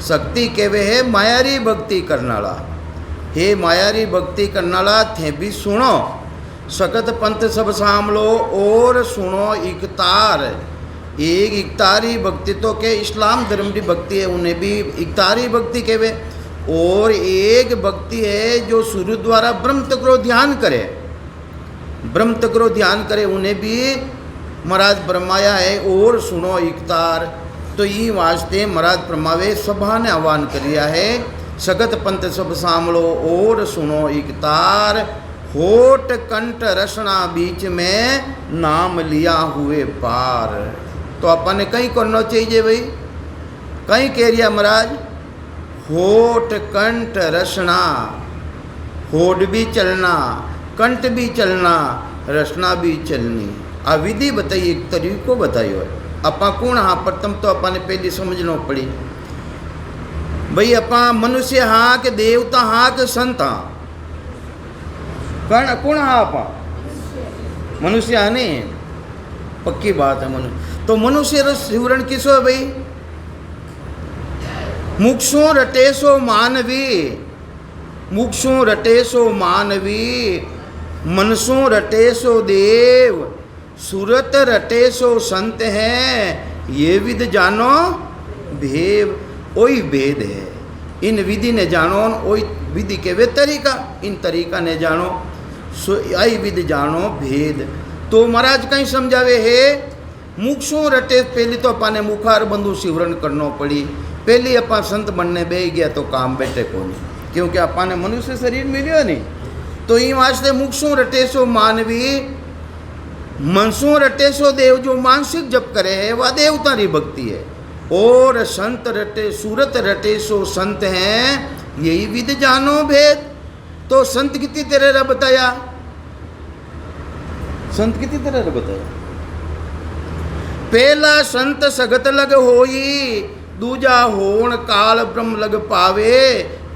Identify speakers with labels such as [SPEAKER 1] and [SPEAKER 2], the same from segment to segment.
[SPEAKER 1] शक्ति केवे है मायारी भक्ति करनाला। हे मायारी भक्ति करनाला थे भी सुनो, सकत पंथ सब सामलो और सुनो इकतार। एक इकतारी भक्ति तो के इस्लाम धर्म की भक्ति है, उन्हें भी इकतारी भक्ति केवे। और एक भक्ति है जो सूर्य द्वारा ब्रह्म तक को ध्यान करे, ब्रह्म तक को ध्यान करे, उन्हें भी महाराज ब्रह्माया है। और सुनो इकतार, तो ये वास्ते महाराज ब्रह्मावे सभा ने आह्वान करिया है, सगत पंथ सब सामलो और सुनो इकतार। होठ कंठ रसना बीच में नाम लिया हुए पार। तो अपन ने कहीं करना चाहिए भाई, कहीं कह रिया महाराज, होठ कंठ रसना, होठ भी चलना, कंठ भी चलना, रसना भी चलनी। आ विधि बताइए, एक तरीको बताइए। अपा कौन हाँ, प्रथम तो अपन ने पहले समझना पड़ी भाई, अपा मनुष्य हाँ के देवता हाँ के संत हाँ, कौन हाँ अपा मनुष्य हाँ नहीं, पक्की बात है मनुष्य। तो मनुष्य रस शिवरण किसो है भाई, मुक्षों रटेसो मानवी, मुक्षों रटेसो मानवी, मनसों रटेसो देव, सूरत रटेसो संत हैं, ये विध जानो भेव। ओई भेद है, इन विधि ने जानो, ओई विधि के वे तरीका, इन तरीका ने जानो, सो आई विधि जानो भेद। तो महाराज कहीं समझावे है, मुक्षों रटे, पहले तो अपने मुखार बंधु शिवरण करना पड़ी, पहले अपन संत बनने बह गया तो काम बैठे को नहीं, क्योंकि अपन ने मनुष्य शरीर मिलियो नहीं। तो ये वास्ते मुक्षों रटेसो मानवी, मनसों रटेसो देव, जो मानसिक जप करे है वह देवता की भक्ति है। और संत रटे, सूरत रटेसो संत हैं, यही विध जानो भेद। तो संत कितनी तरह बताया, संत कितनी तरह बताया। पहला संत सगत लग होई, दूजा होण काल ब्रह्म लग पावे,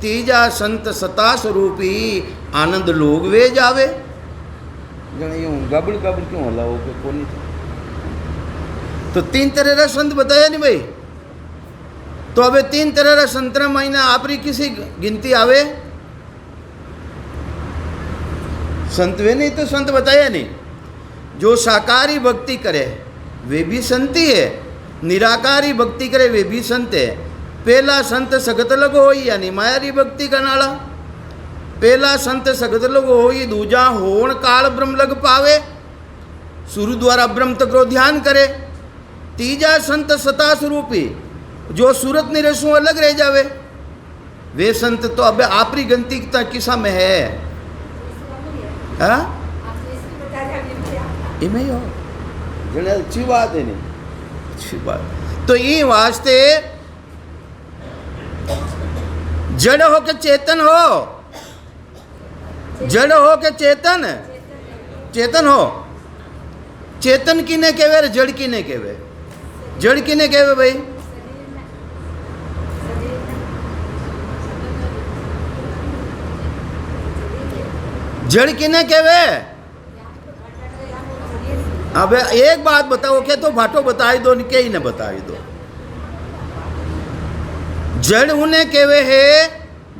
[SPEAKER 1] तीजा संत सता स्वरूपी आनंद लोग वे जावे। यूं गबड़ गबड़ क्यों हला हो को नहीं था। तो तीन तरह का संत बताया नहीं भाई। तो अब तीन तरह का संतरा महीना आपरी किसी गिनती आवे, संत वे नहीं तो संत बताया नहीं। जो साकारी भक्ति करे वे भी संती है, निराकारी भक्ति करे वे भी संत है। पहला संत सगत लग होई, यानी मायारी भक्ति का नाला। पहला संत सगत लग होई, दूजा होण काल ब्रह्म लग पावे, सूर्य द्वारा ब्रह्म तक को ध्यान करे। तीजा संत सता स्वरूपी, जो सूरत निरसों अलग रह जावे, वे संत तो अब आपरी गंती किसा में है। इमें हो जने अच्छी बात है नहीं, अच्छी बात। तो ये वास्ते जड़ हो के चेतन हो, जड़ हो के चेतन, चेतन हो। चेतन किने केवे, जड़ किने केवे, जड़ किने केवे भाई। जड़ किने केवे। अब एक बात बताओ, क्या तो भाटो बताई दो, के ही न बताई दो। जड़ उन्हें केवे है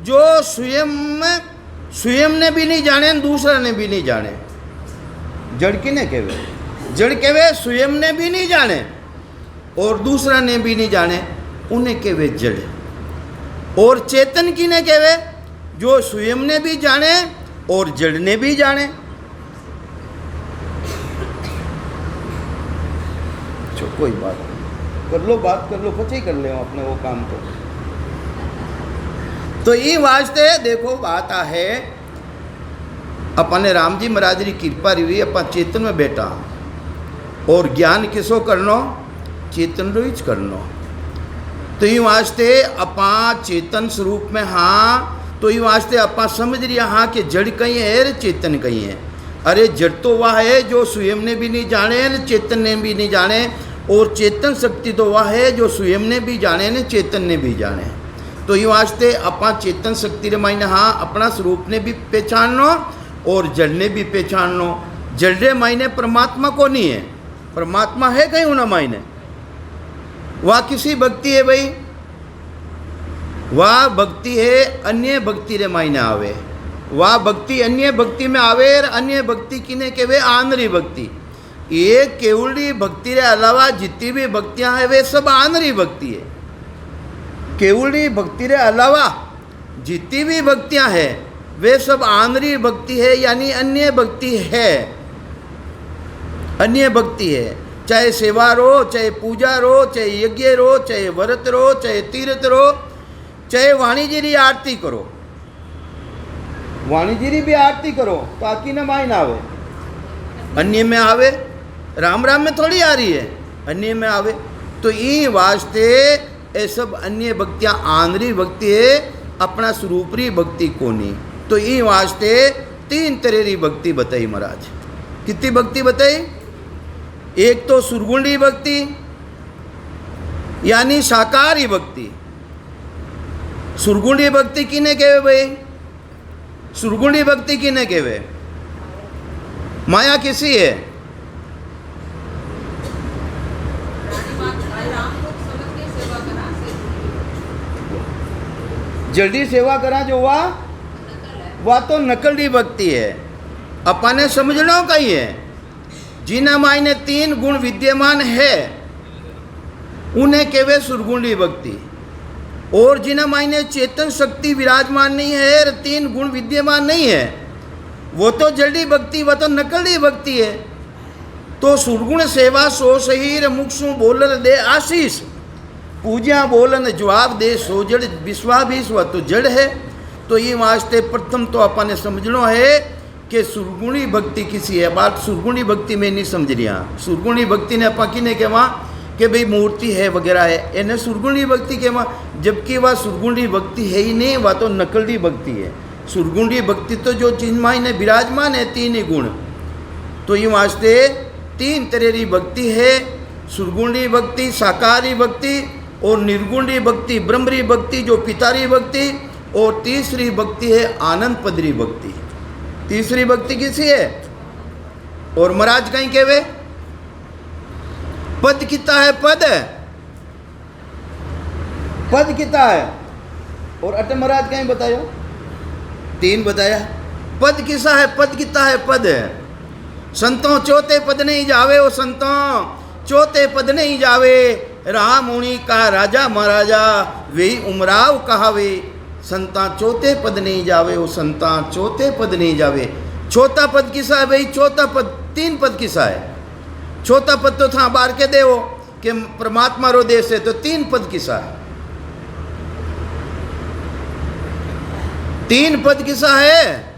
[SPEAKER 1] जो स्वयं ने भी नहीं जाने, दूसरा ने भी नहीं जाने। जड़ किने केवे, जड़ केवे स्वयं ने भी नहीं जाने और दूसरा ने भी नहीं जाने, उन्हें केवे जड़। और चेतन किने केवे, जो स्वयं ने भी जाने और जड़ ने भी जाने। कोई बात नहीं, कर लो बात, कर लो, पचे कर ले अपने वो काम को। तो ये वास्ते देखो बात है, अपने राम जी महाराज की कृपा रही, अपन चेतन में बैठा और ज्ञान किसो करनो, चेतन रोज करनो। तो ये वास्ते अपा चेतन स्वरूप में हाँ, तो ये वास्ते अपा समझ रिया हाँ कि जड़ कहीं है अरे चेतन कहीं है। अरे जड़ तो वह है जो स्वयं ने भी नहीं जाने, चेतन ने भी नहीं जाने, और चेतन शक्ति तो वह है जो स्वयं ने भी जाने ने चेतन ने भी जाने। तो ये वास्ते अपा चेतन शक्ति रे मायने हाँ अपना स्वरूप ने भी पहचाननो और जड़ ने भी पहचाननो। जड़ रे मायने परमात्मा को नहीं है, परमात्मा है कहीं होना मायने, वह किसी भक्ति है भाई। वह भक्ति है अन्य भक्ति रे मायने आवे। वह भक्ति अन्य भक्ति में आवे और अन्य भक्ति किने कहवे आंधरी भक्ति। ये केवली भक्ति रे अलावा जितनी भी भक्तियां हैं वे सब आंधरी भक्ति है। केवली भक्ति रे अलावा जितनी भी भक्तियां हैं वे सब आंधरी भक्ति है, यानी अन्य भक्ति है। अन्य भक्ति है, चाहे सेवा रो, चाहे पूजा रो, चाहे यज्ञ रो, चाहे व्रत रो, चाहे तीर्थ रो, चाहे वाणी जी री आरती करो। वाणी जी री भी आरती करो तो आकी न माइन आवे, अन्य में आवे। राम राम में थोड़ी आ रही है, अन्य में आवे। तो ये वास्ते ये सब अन्य भक्तियाँ आंधरी भक्ति है, अपना स्वरूपरी भक्ति कोनी। तो ये वास्ते 3 तरह की भक्ति बताई महाराज। कितनी भक्ति बताई? एक तो सुरगुंडी भक्ति यानी साकारी भक्ति। सुरगुंडी भक्ति किने कहवे भाई? सुरगुंडी भक्ति किने कहवे? माया किसी है? जल्दी सेवा करा जो वह तो नकली भक्ति है। अपने समझना कही है। जिना मायने 3 गुण विद्यमान है उन्हें कहवे सुरगुंडी भक्ति। और जिना मायने चेतन शक्ति विराजमान नहीं है और 3 गुण विद्यमान नहीं है, वो तो जल्दी भक्ति, वह तो नकली भक्ति है। तो सुरगुण सेवा सो शहीर मुखसु बोलन दे आशीष, पूजा बोलन जवाब दे सो जड़ विश्वाभीष, वह तो जड़ है। तो ये वास्ते प्रथम तो अपने समझना है कि सुरगुणी भक्ति किसी है। बात सुरगुणी भक्ति में नहीं समझ रही। सुरगुणी भक्ति ने अपा किने कहवा कि भाई मूर्ति है वगैरह है, इन्हें सुरगुणी भक्ति कहवा, जबकि वह सुरगुणी भक्ति है ही नहीं, वह तो नकली भक्ति है। सुरगुणी भक्ति तो जो जिन मायने विराजमान है 3 ही गुण। तो ये वास्ते 3 तरह की भक्ति है, सुरगुणी भक्ति, साकारी भक्ति और निर्गुणी भक्ति, ब्रह्मरी भक्ति जो पितारी भक्ति, और तीसरी भक्ति है आनंद पदरी भक्ति। तीसरी भक्ति किसी है? और महाराज कहीं कहवे पद किता है? पद किता है? और अट महाराज कहीं बतायो 3 बताया। पद किसा है? पद किता है? पद संतों चौथे पद नहीं जावे, वो संतों चौथे पद नहीं जावे। राम उनी का राजा महाराजा वे उमराव कहावे। संता चौथे पद नहीं जावे, वो संता चौथे पद नहीं जावे। चौथा पद किसा है भाई? चौथा पद 3 पद किसा है? चौथा पद तो था बार के देवो कि परमात्मा रो देश है, तो 3 पद किसा है? 3 पद किसा है?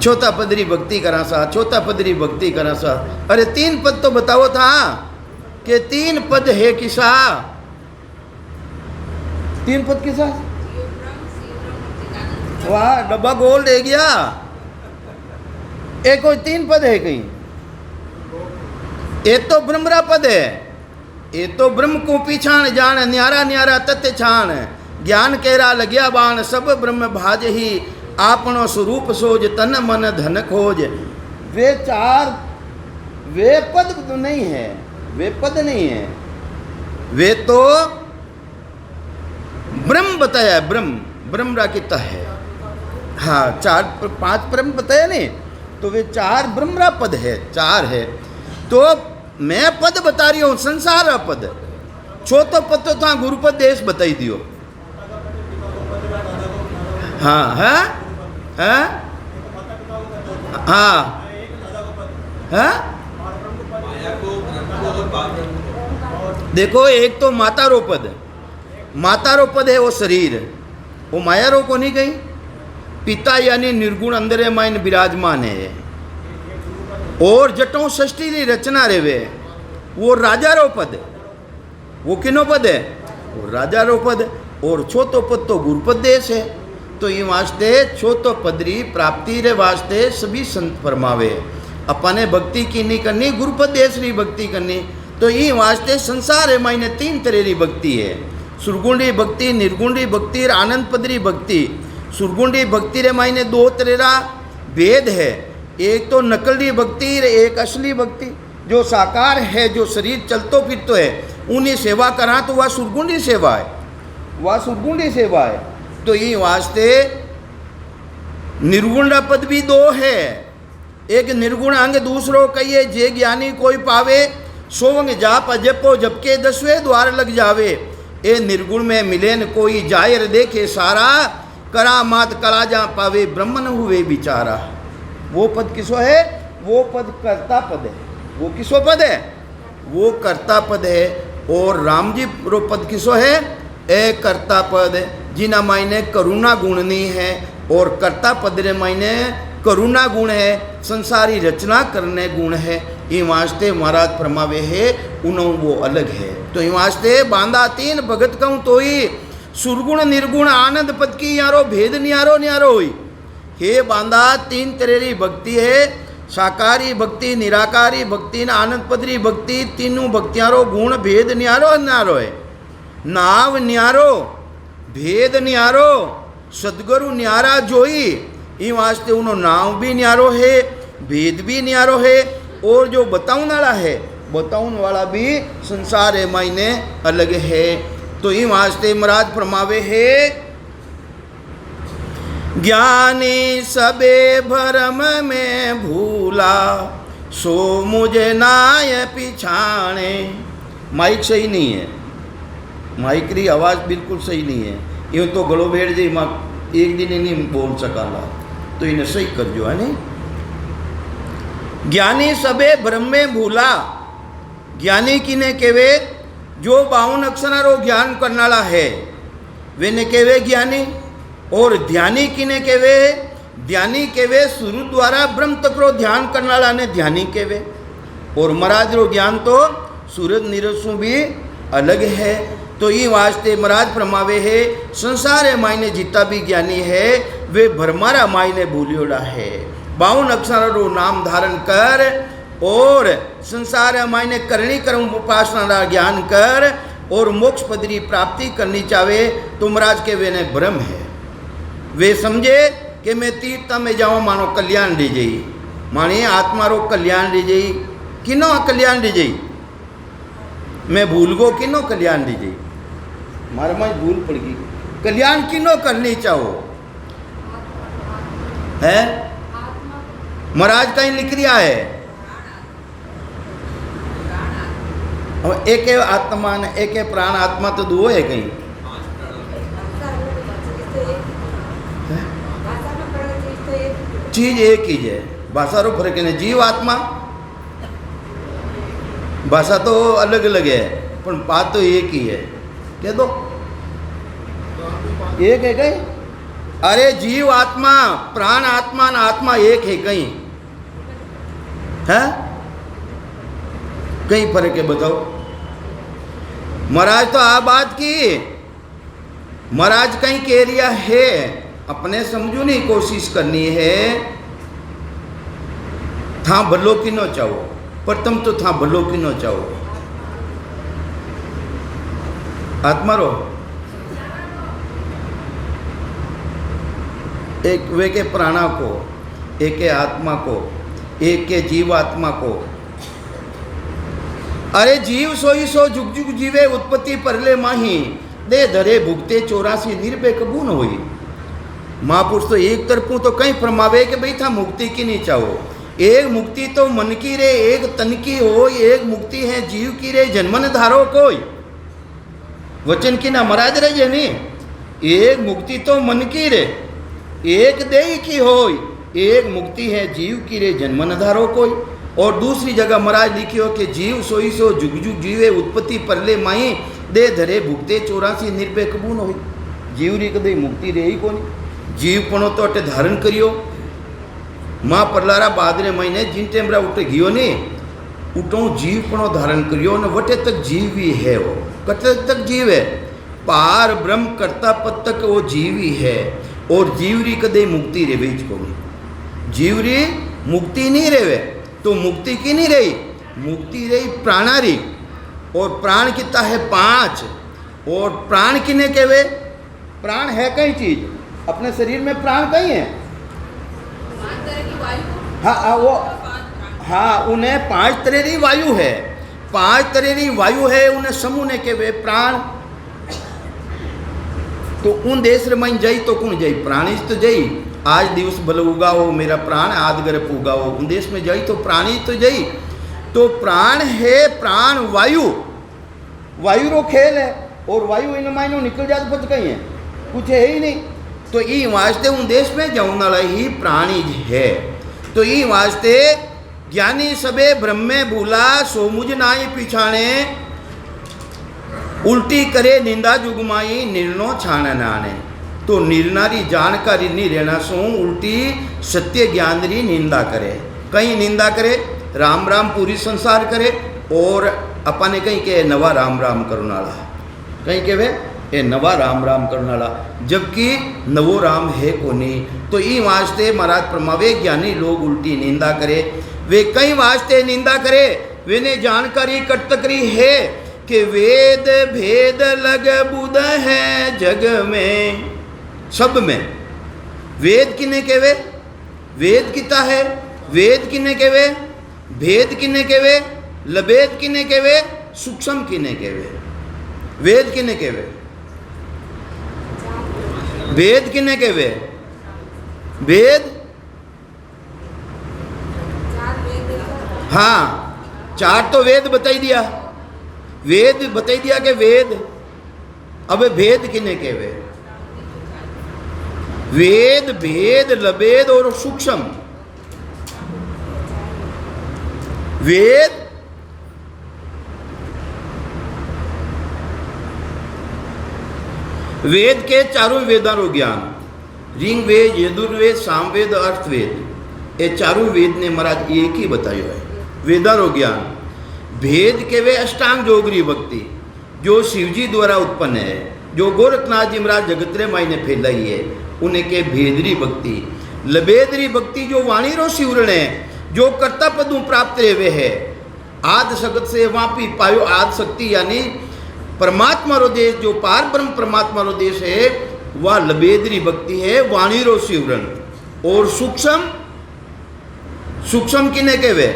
[SPEAKER 1] चौथा पदरी भक्ति करा सा, चौथा पदरी भक्ति करा सा। अरे 3 पद तो बताओ था कि 3 पद है किसा? 3 पद किसा? वाह, डब्बा गोल दे गया। एक कोई 3 पद है कहीं? ये तो ब्रह्मरा पद है। ये तो ब्रह्म को पीछाण जान, न्यारा न्यारा तत्व छान, ज्ञान केरा लग्या बाण, सब ब्रह्म भाज ही, आपनो स्वरूप सोज, तन मन धन खोज। वे 4 वे पद तो नहीं है, वे पद नहीं है, वे तो ब्रह्म बताया। ब्रह्म राकिता है। हाँ, 4-5 ब्रह्म बताया नहीं, तो वे 4 ब्रह्मरा पद है, 4 है। तो मैं पद बता रही हूँ, संसार पद। चौथा पद तो था गुरुपद देश बताई दियो। हाँ है, हाँ हाँ हाँ। देखो, एक तो माता रो पद, माता रो पद है वो शरीर, वो माया रो को नहीं गई। पिता यानी निर्गुण अंदर माइन विराजमान है। और जटों षष्ठी की रचना रेवे, वो राजा रो पद। वो किनो पद है? वो राजा रो पद। और छोतो पद तो गुरुपद देश है। तो ये वास्ते छोतो पदरी प्राप्ति रे वास्ते सभी संत फरमावे, अपने भक्ति की नहीं करनी, गुरुपद देश री भक्ति करनी। तो ये वास्ते संसार है मायने 3 तरह की भक्ति है, सुरगुंडी भक्ति, निर्गुंडी भक्ति और आनंद पदरी भक्ति। सुरगुंडी भक्ति रे मायने 2 तरह का भेद है। एक तो नकली भक्ति, एक असली भक्ति जो साकार है, जो शरीर चलतो फिरतो है, उन्हें सेवा करा तो वह सुरगुंडी सेवा है, वह सुरगुंडी सेवा है। तो ये वास्ते निर्गुण पद भी दो है, एक निर्गुण अंग दूसरो कहिए जे ज्ञानी कोई पावे, सोवंग जाप अजपो जबके 10वें द्वार लग जावे। ए निर्गुण में मिले न कोई जायर देखे सारा, करामात कला जा पावे ब्रह्मन हुए बिचारा। वो पद किसो है? वो पद कर्ता पद है। वो किसो पद है? वो कर्ता पद है। और राम जी रो पद किसो है? ए कर्ता पद, जिना मायने करुणा गुण नहीं है, और कर्ता पद रे मायने करुणा गुण है, संसारी रचना करने गुण है। ये वास्ते महाराज फरमावे है उनो वो अलग है। तो ये वास्ते बांधा तीन भगत कहूँ तो ही सुरगुण निर्गुण आनंद पद की यारो भेद न्यारो न्यारो हुई। हे बांधा तीन तरेरी भक्ति है, साकारी भक्ति, निराकारी भक्ति, आनंद पदरी भक्ति, तीनों भक्तियारो गुण भेद न्यारो न्यारो है। नाव न्यारो, भेद न्यारो, सदगुरु न्यारा जोई। ये वास्ते उनो नाव भी न्यारो है, भेद भी न्यारो है, और जो बताऊन वाला है, बताऊन वाला भी संसार है मायने अलग है। तो ये वास्ते महाराज फरमावे है, ज्ञानी सबे भरम में भूला, सो मुझे नाय पिछाणे। माइक सही नहीं है, माइक री आवाज़ बिल्कुल सही नहीं है। यूँ तो गलो भेड़ जी माँ एक दिन नहीं बोल सकाला, तो इन्हें सही कर जो है नहीं। ज्ञानी सबे भ्रम में भूला, ज्ञानी किने केवे जो 52 अक्षरारो ज्ञान करनाला है वे ने केवे ज्ञानी। और ध्यानी किने केवे? ध्यानी केवे सुरु द्वारा ब्रह्म तकरो ध्यान करनाला ने ध्यानी केवे। और महाराज रो ज्ञान तो सूरज नीरसों भी अलग है। तो ये वास्ते महाराज फरमावे है, संसार मायने जितना भी ज्ञानी है वे भरमारा मायने भूलियोड़ा है। 52 अक्षरों नाम धारण कर और संसार मायने करनी कर्म उपासना ज्ञान कर और मोक्ष पदरी प्राप्ति करनी चाहे तो महाराज के वे ने भ्रम है। वे समझे कि मैं तीर्थ में जाऊँ मानो कल्याण ली जाई, माने आत्मा रो कल्याण ली जाई, किनो कल्याण ली जाई, मैं भूल गो किनो कल्याण ली जाई, मारे में भूल पड़ गई। कल्याण किनो करनी चाहो है? महाराज कहीं लिख रिया है, और एक आत्मा ने एक प्राण आत्मा तो दो है कहीं चीज एक ही है। भाषा रो फर्क है, जीव आत्मा भाषा तो अलग अलग है पर बात तो एक ही है। कह दो एक है कहीं? अरे जीव आत्मा प्राण आत्मा न आत्मा एक है कहीं है? कहीं फर्क है बताओ। महाराज तो आ बात की, महाराज कहीं कह रिया है, अपने समझो नहीं कोशिश करनी है। था भलो की नो चाहो, पर तुम तो था भलो की नो चाहो। आत्मा रो एक वे के प्राणा को, एक के आत्मा को, एक के जीव आत्मा को। अरे जीव सोई सो जुग जुग जीवे उत्पत्ति परले माही, दे धरे भुगते 84 निर्भय कबून होई। महापुरुष तो एक तरफों तो कहीं फरमावे कि भाई था मुक्ति की नहीं चाहो। एक मुक्ति तो मन की रे, एक तन की हो, एक मुक्ति है जीव की रे, जन्मन धारो कोई वचन की ना महाराज रहे नहीं। एक मुक्ति तो मन की रे, एक देही की हो, एक मुक्ति है जीव की रे, जन्मन धारो कोई। और दूसरी जगह महाराज लिखी हो कि जीव सोई सो जुग जुग जीवे उत्पत्ति परले माई, दे धरे भुगते 84 निर्भय कबून होई। जीव री कदे मुक्ति रही कोनी, जीव पणो तो अटे धारण करियो। माँ परलारा बादरे महीने जिन टेमरा उठे गियो ने उठो जीव पणो धारण करियो ने वटे तक जीव ही है। वो कटे तक जीव है, पार ब्रह्म कर्ता पद तक वो जीव ही है। और जीवरी कदे मुक्ति रेवे कोनी, जीवरी मुक्ति नहीं रेवे। तो मुक्ति की नहीं रही, मुक्ति रही प्राणारी। और प्राण कितना है 5। और प्राण किने केवे? प्राण है कई चीज अपने शरीर में, प्राण कहीं है? हाँ वो हाँ उन्हें 5 तरह की वायु है। 5 तरह की वायु है, उन्हें समूह ने कहवे प्राण। तो उन देश रे माइन जाई तो कौन जाई? प्राणी तो जाई। आज दिवस भल उगाओ मेरा प्राण आद गर्भ उगाओ, उन देश में जाई तो प्राणी तो जाई। तो प्राण है, प्राण वायु, वायु रो खेल है, और वायु इन मायनो निकल जात बच कहीं है, कुछ है ही नहीं। तो ई वास्ते उन देश में जाऊँ वाला ही प्राणी है। तो ई वास्ते ज्ञानी सबे ब्रह्म में भूला, सो मुझ नाई पिछाणे, उल्टी करे निंदा जुगमाई, निर्णो छाण नाने। तो निर्णारी जानकारी नहीं रहना सो उल्टी सत्य ज्ञान री निंदा करे। कहीं निंदा करे, राम राम पूरी संसार करे, और अपने कहीं के नवा राम राम करने वाला, कहीं के वे ये नवा राम राम करने वाला, जबकि नवो राम है को नहीं। तो ई वास्ते महाराज परमावे ज्ञानी लोग उल्टी निंदा करे। वे कई वास्ते निंदा करे, वे ने जानकारी कटतकरी है कि वेद भेद लग बुध है जग में, सब में। वेद किने केवे? वेद किता है? वेद किने केवे? भेद किने केवे? लबेद किने केवे? सूक्ष्म किने केवे? वेद किने केवे? वेद किने केवे? वेद, हाँ 4 तो वेद बताई दिया, वेद बताई दिया कि वेद। अब भेद किने केवे? वेद, भेद, लबेद और सूक्ष्म। वेद वेद के चारों वेदां रो ज्ञान, ऋग वेद, यजुर्वेद, सामवेद, अर्थवेद, ये चारों वेद ने महाराज एक ही बतायो है, वेदां रो ज्ञान। भेद के वे अष्टांग जोगरी भक्ति जो शिवजी द्वारा उत्पन्न है, जो गोरखनाथ जी महाराज जगतरे माई ने फैलाई है, उन्हें के भेदरी भक्ति। लबेदरी भक्ति जो वाणी रो शिवरण है, जो कर्ता पदू प्राप्त हुए है, आद शगत से वापी पायो आद शक्ति, यानी परमात्मा रो देश, जो पार ब्रह्म परमात्मा रो देश है, वह लबेदरी भक्ति है, वाणी रो शिवरण। और सूक्ष्म, सूक्ष्म किने केवे?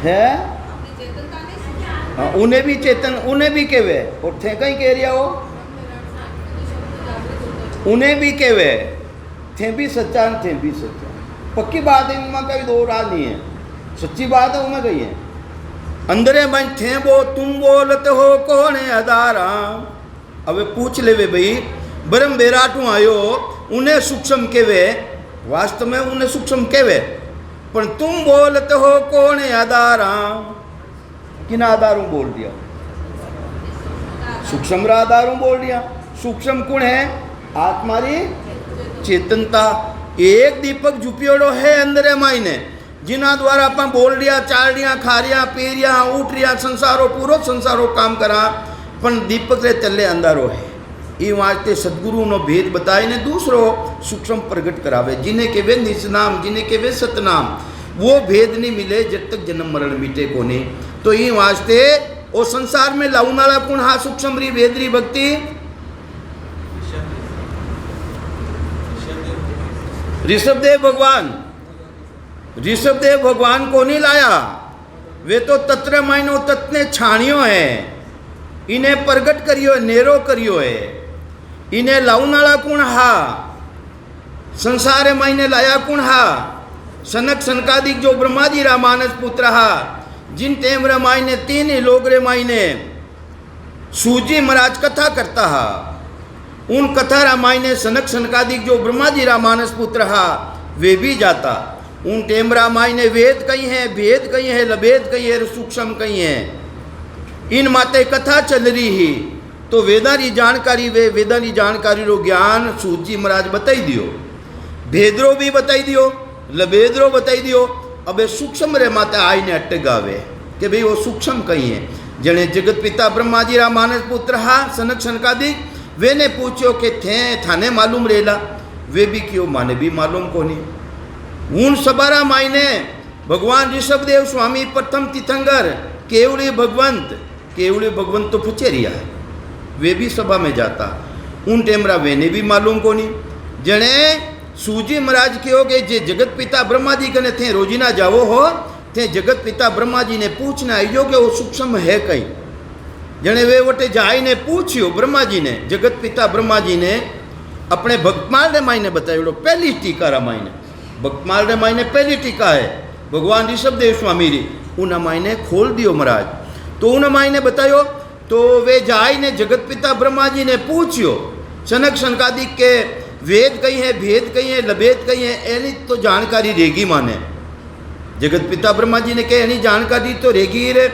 [SPEAKER 1] है हाँ, उन्हें भी चेतन, उन्हें भी केवे, और थे कहीं कह रिया हो, उन्हें भी केवे, थे भी सच्चा, थे भी सच्चा। पक्की बात है, उनमें कोई दो राज नहीं है, सच्ची बात है, उनमें कही है। अंदरे मन थे वो तुम बोलते हो कौन है अदारा। अब पूछ ले वे भाई, ब्रह्म बेराटू आयो, उन्हें सूक्ष्म केवे, वास्तव में उन्हें सूक्ष्म केवे, पर तुम बोलते हो कौन है अदारा। किन आधारों बोल दिया? सूक्ष्म आधारों बोल दिया। सूक्ष्म कौन है? आत्मारी चेतनता। एक दीपक जुपियोड़ो है अंदर मायने, जिना द्वारा आप बोल रिया, चाल रिया, खा रिया, पी रिया, उठ रिया, संसारो पूरो संसारो काम करा, पर दीपक रे तले अंधारो है। ये वास्ते सदगुरु नो भेद बताए ने दूसरो सूक्ष्म प्रकट करावे, जिन्हें के वे निजनाम, जिन्हें के वे सतनाम, वो भेद नहीं मिले जब तक जन्म मरण मिटे को नहीं। तो ये वास्ते वो संसार में लाऊन वाला कौन? हा सूक्ष्म री भेदरी भक्ति। ऋषभदेव भगवान, ऋषभदेव भगवान को नहीं लाया, वे तो तत्र मायनो तत्ने छाणियो है, इन्हें प्रगट करियो, नेरो करियो है। इन्हें लाऊन वाला कौन? हा संसार मायने लाया कौन? हा सनक सनकादिक जो ब्रह्मा जी रा मानस पुत्र हा, जिन टेम रे मायने 3 ही लोग रे मायने सूजी महाराज कथा करता हा, उन कथा रा मायने सनक सनकादिक जो ब्रह्मा जी रा मानस पुत्र हा, वे भी जाता। उन टेम रा मायने वेद कहीं है, भेद कहीं है, लबेद कहीं है, सूक्ष्म कहीं है। इन माते कथा चल रही ही, तो वेदारी जानकारी, वे वेदारी जानकारी रो ज्ञान सूजी महाराज बताई दियो, भेदरो भी बताई दियो, लबेदरो बताई दियो। अब सूक्ष्म रे माते आई ने अटक गावे कि भाई वो सूक्ष्म कहीं है। जने जगत पिता ब्रह्मा जी रा मानस पुत्र हा सनक सनकादिक, वे ने पूछो कि थे थाने मालूम रेला, वे भी क्यों माने भी मालूम को नहीं। उन सबारा मायने भगवान ऋषभदेव स्वामी प्रथम तीर्थंकर केवली भगवंत, केवली भगवंत तो फुचेरिया है, वे भी सभा में जाता। उन टेमरा वे ने भी मालूम को नहीं। जने सूजी महाराज कहो कि जे जगत पिता ब्रह्मा जी कने थे रोजीना जावो हो थे जगत पिता ब्रह्मा जी ने पूछना आईजो कि वो सूक्ष्म है कई। जने वे वटे जाई ने पूछियो ब्रह्मा जी ने, जगत पिता ब्रह्मा जी ने अपने भक्तमाल रे मायने बतायो। पहली टीका रा मायने भक्तमाल रे मायने पहली टीका है भगवान ऋषभदेव स्वामी री, उन मायने खोल दियो महाराज। तो उन मायने बतायो तो वे जाई ने जगत पिता ब्रह्मा जी ने पूछियो सनक सनकादिक के वेद कई है, भेद कई है, लभेद कई है, एनी तो जानकारी रेगी माने। जगत पिता ब्रह्मा जी ने कहे एनी जानकारी तो रेगी रे।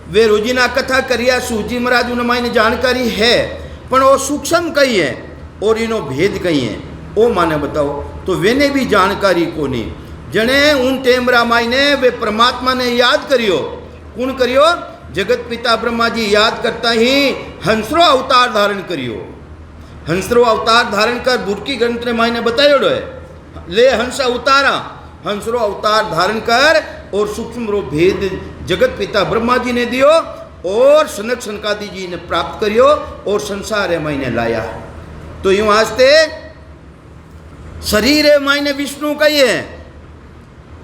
[SPEAKER 1] वे रोजीना कथा करिया सूजी महाराज उन मायने जानकारी है, पण वो सूक्ष्म कई है और इनो भेद कई है वो माने बताओ। तो वेने भी जानकारी को नहीं। जने उन टेमरा मायने वे परमात्मा ने याद करियो। कौन करियो? जगत पिता ब्रह्मा जी याद करता ही हंसरो अवतार धारण करियो। हंसरो अवतार धारण कर बुरकी ग्रंथ ने मायने बतायो है, ले हंस अवतारा, हंसरो अवतार धारण कर और सूक्ष्म रो भेद जगत पिता ब्रह्मा जी ने दियो और सनक सनकादि जी ने प्राप्त करियो और संसार मायने लाया। तो यूं वास्ते शरीर मायने विष्णु कही है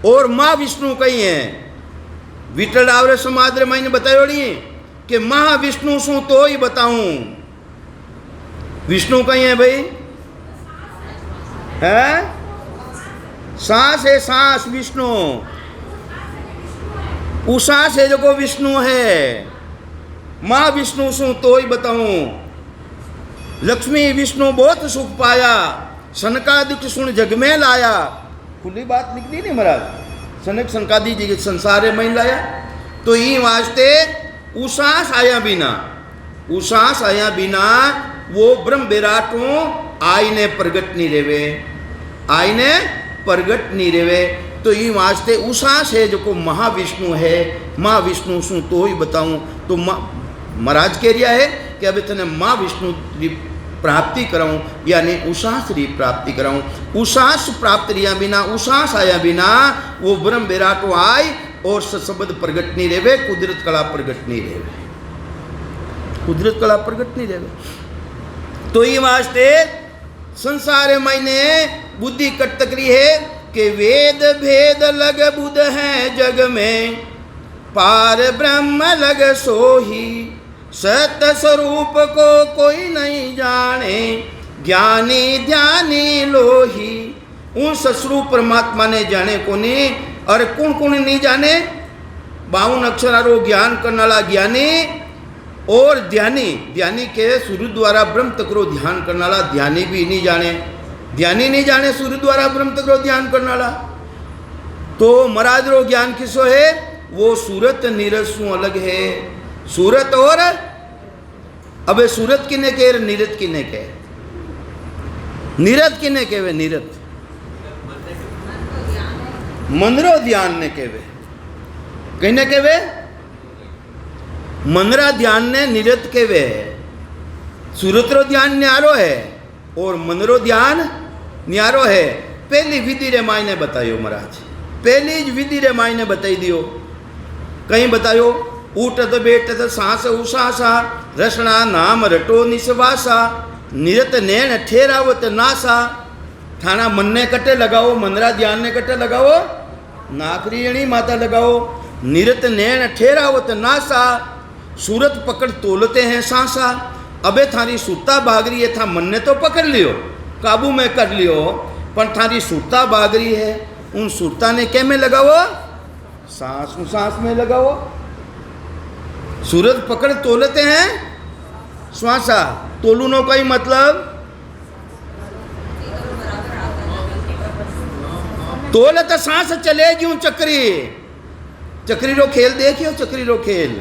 [SPEAKER 1] और माँ विष्णु कही है। विठल आवरे समाज रे मायने बतायोड़ी कि महाविष्णु शू तो ही बताऊं। विष्णु कही है भाई है सांस है, सांस विष्णु उसास है जो विष्णु है। महाविष्णु शू तो ही बताऊं। लक्ष्मी विष्णु बहुत सुख पाया, सनकादिक सुन जग में लाया। खुली बात लिख दी नहीं महाराज, सनक सनकादि जी के संसार में लाया। तो ये वास्ते उसास आया बिना, उसास आया बिना वो ब्रह्म विराटों आईने प्रगट नहीं रेवे, आईने प्रगट नहीं रेवे। तो ये वास्ते उसास है जो को महाविष्णु है। महाविष्णु शू तो ही बताऊं। तो महाराज कह रिया है कि अभी तने महाविष्णु प्राप्ति कराऊं, यानी उसास री प्राप्ति कराऊं। उसास प्राप्त रिया बिना, उसास आया बिना वो ब्रह्म विराटो आय और शब्द प्रगट नहीं रेवे, कुदरत कला प्रगट नहीं रेवे, कुदरत कला प्रगट नहीं रेवे। तो ये वास्ते संसार मायने बुद्धि कटकरी है कि वेद भेद लग बुध है जग में, पार ब्रह्म लग सोही, सत्य स्वरूप को कोई नहीं जाने, ज्ञानी ध्यानी लोही। उन सस्वरूप परमात्मा ने जाने को नहीं। और कौन कौन नहीं जाने? 52 अक्षरारो ज्ञान करने वाला ज्ञानी और ध्यानी। ध्यानी के सूर्य द्वारा ब्रह्म तकरो ध्यान करने वाला ध्यानी भी नहीं जाने। ध्यानी नहीं जाने सूर्य द्वारा ब्रह्म तकरो ध्यान करने वाला। तो महाराज रो ज्ञान किसो है? वो सूरत नीरज सु अलग है। सूरत और अबे सूरत किने के नीरत किने के? नीरत किने के वे? नीरत मनरो ध्यान ने के वे कहने के वे मनरा ध्यान ने नीरत के वे। सूरत रो ध्यान न्यारो है और मनरो ध्यान न्यारो है। पहली विधि रे मायने बतायो महाराज, पहली विधि रे मायने बताई दियो। कहीं बतायो उठत बैठत सांस उसासा, रसना नाम रटो निश्वासा, निरत नैन ठेरावत नासा। थाना मन ने कटे लगाओ, मनरा ध्यान ने कटे लगाओ, नाकरी अणी माता लगाओ। निरत नैन ठेरावत नासा, सूरत पकड़ तोलते हैं सांसा। अबे थारी सुरता भागरी है, था मन ने तो पकड़ लियो, काबू में कर लियो, पर थारी सुरता भागरी है। उन सुरता ने क्या में लगाओ? सांस सांस में लगाओ। सूरत पकड़ तोलते हैं श्वासा। तोलूनो का ही मतलब तोलत सांस चले क्यों चक्री। चक्री रो खेल देखियो, चक्री रो खेल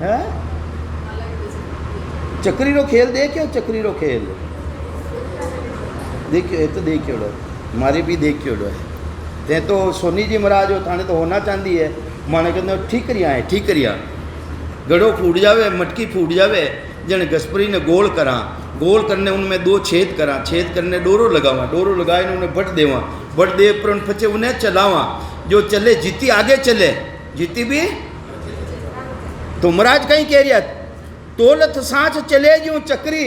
[SPEAKER 1] है, चक्री रो खेल देखियो, चक्री रो खेल देखियो। ये तो देखियो लो, हमारी भी देखियो लो है। ते तो सोनी जी महाराज हो, थाने तो होना चाहती है। माने कहते ठीकरिया है, ठीकरिया गड़ो फूट जावे, मटकी फूट जावे, जन गसपरी ने गोल करा, गोल करने उनमें 2 छेद करा, छेद करने डोरो लगावा, डोरो लगाए उन्हें बट देवा, बट दे पर उन पचे उन्हें चलावा। जो चले जीती आगे चले, जीती भी। तो महाराज कहीं कह रहा तोलत सांच चले यूं चक्री।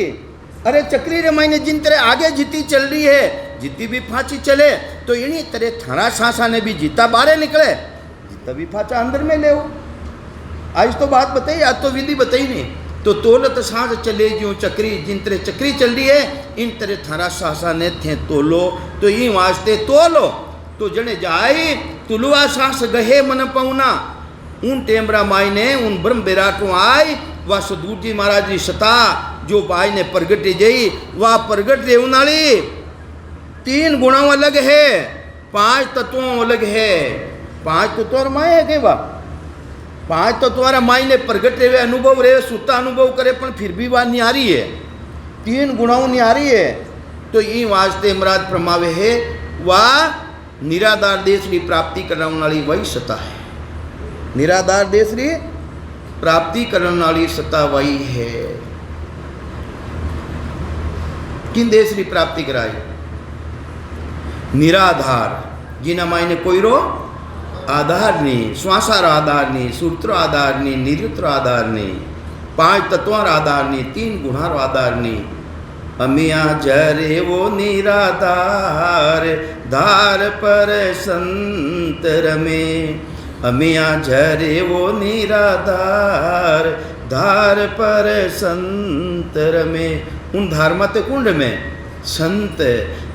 [SPEAKER 1] अरे चक्री रे मायने जिन तरह आगे जीती चल रही है, जीती भी फांची चले तो इन्हीं तरह थारा सासा ने भी जीता बाहर निकले, जीता भी फांचा अंदर में ले। आज तो बात बताई, आज तो विधि बताई नहीं। तो तोलत सांस चले ज्यों चक्री, जिन तरह चक्री चल रही है इन तरह थारा सासा ने थे तोलो, तो ये वास्ते तोलो। तो जने जाई तुलुआ सांस गहे मन पौना, उन टेमरा माई ने उन ब्रह्म विराटों आई, वह सदूर जी महाराज की सता जो बाई ने प्रगट जई, वह प्रगट रेवन वाली 3 गुणों अलग है, 5 तत्वों अलग है। 5 तत्व माए है के वह 5 तत्व माई ने प्रगट रहे अनुभव रहे सुता अनुभव करे, पर फिर भी वह न्यारी है, 3 गुणों न्यारी है। तो ये वास्ते महाराज प्रमावे है वह निराधार देश की प्राप्ति करने वाली वही सता है, निराधार देश की प्राप्ति करने वाली सता वही है। किन देश की प्राप्ति कराई? निराधार, जिना माई ने कोई रो आधार नहीं, श्वासार आधार नहीं, सूत्र आधार नहीं, निरुत्र आधार नहीं, 5 तत्वार आधार नहीं, 3 गुणार आधार नहीं। अमिया जरे वो निराधार धार पर संत रमे, अमिया झरे वो निराधार धार पर संत रमे। उन धार्मत कुंड में संत,